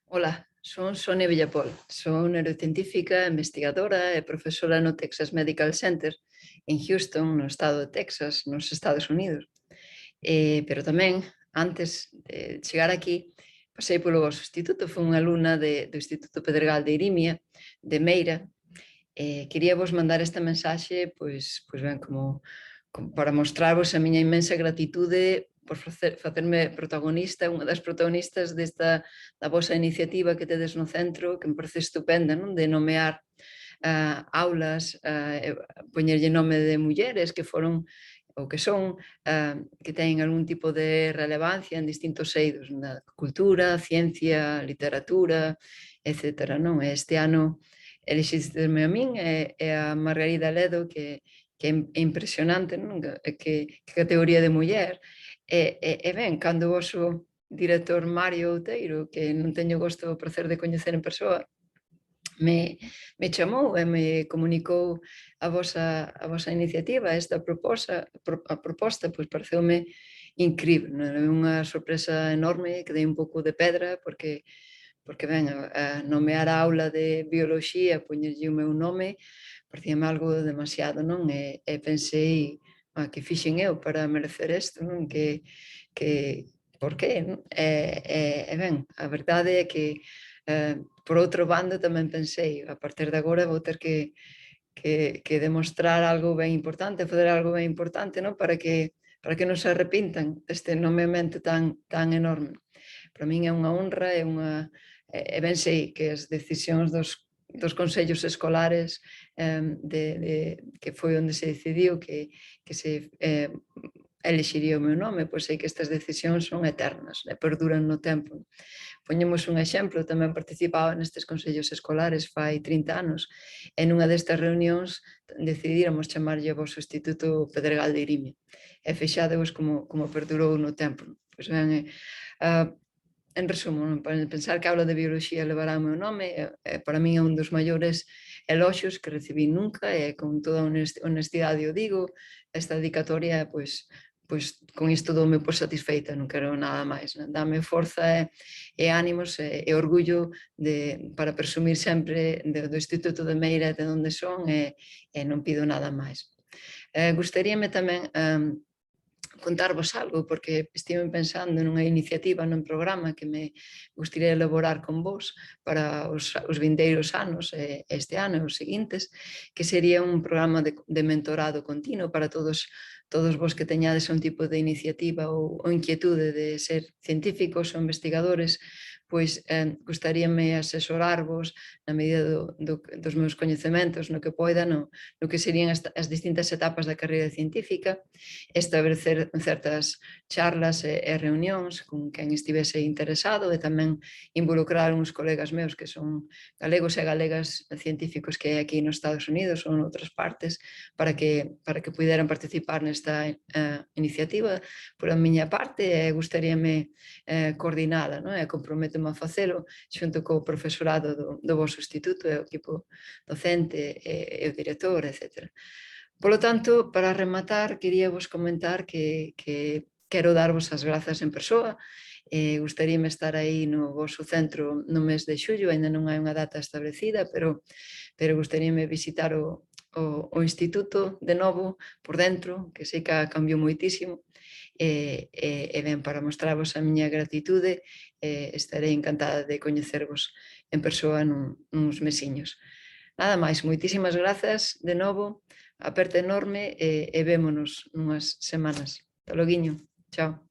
Ola, son Sonia Villapol, son neurocientífica, investigadora e profesora no Texas Medical Center en Houston, no estado de Texas, nos Estados Unidos. Pero tamén, antes de chegar aquí, pasei polo vosso instituto, fui unha alumna do Instituto Pedregal de Irimia, de Meira. Quería vos mandar esta mensaxe, pois ben, como para mostrarvos a miña inmensa gratitude por facerme protagonista, unha das protagonistas da vosa iniciativa que tedes no centro, que me parece estupenda, non? De nomear aulas, poñerlle nome de mulleres que foron ou que son, que teñen algún tipo de relevancia en distintos eidos, na cultura, ciencia, literatura, etcétera, non? Este ano elixísteme a min e a Margarida Ledo, que é impresionante, non? Que categoría de muller. Ben, cando o voso director Mario Outeiro, que non teño gosto o prazer de coñecer en persoa, me chamou e me comunicou a vosa iniciativa, esta proposta, pois pareceume incrível, non? É unha sorpresa enorme, quedei un pouco de pedra porque ben, a nomear a aula de bioloxía, poñerlle o meu nome, parecíame algo demasiado, non? E pensei, que fixen eu para merecer isto, non? Por qué, non? Ben, a verdade é que, por outro bando tamén pensei, a partir de agora vou ter que demostrar algo ben importante, fazer algo ben importante, non? Para que non se arrepintan deste nomeamento tan enorme. Para min é unha honra, ben sei que as decisións dos consellos escolares, que foi onde se decidiu que se elixiría o meu nome, pois sei que estas decisións son eternas e perduran no tempo. Poñemos un exemplo, tamén participaba nestes consellos escolares fai 30 anos e nunha destas reunións decidíramos chamarlle ao voso Instituto Pedregal de Irimia. E fixadevos como perdurou no tempo. Pois ben, en resumo, non? Pensar que a aula de bioloxía levará o meu nome para min é un dos maiores eloxios que recibí nunca e con toda honestidade o digo, esta dedicatoria, pois con isto doume por satisfeita, non quero nada máis, non? Dame forza e ánimos e orgullo para presumir sempre do Instituto de Meira de onde son e non pido nada máis. Gustaríame tamén contarvos algo, porque estive pensando nunha iniciativa, nun programa que me gustaría elaborar con vos para os vindeiros anos, este ano e os seguintes, que sería un programa de mentorado continuo para todos vos que teñades un tipo de iniciativa ou inquietude de ser científicos ou investigadores, pois gustaríame asesorarvos na medida dos meus coñecementos, no que poida, no que serían as distintas etapas da carreira científica, establecer certas charlas e reunións con quen estivese interesado e tamén involucrar uns colegas meus que son galegos e galegas científicos que hai aquí nos Estados Unidos ou en outras partes para que puderan participar nesta iniciativa. Por a miña parte, gustaríame coordinada, non? E comprométome a facelo xunto co profesorado do voso instituto e o equipo docente e o director, etc. Polo tanto, para rematar, quería vos comentar que quero darvos as grazas en persoa. Gustaríame estar aí no voso centro no mes de xullo, ainda non hai unha data establecida, pero gustaríame visitar o instituto de novo por dentro, que sei que cambiou moitísimo, ben, para mostrarvos a miña gratitude, estarei encantada de coñecervos en persoa nuns mesiños. Nada máis, moitísimas grazas de novo, aperta enorme e vémonos nunhas semanas. Ata loguiño, chao.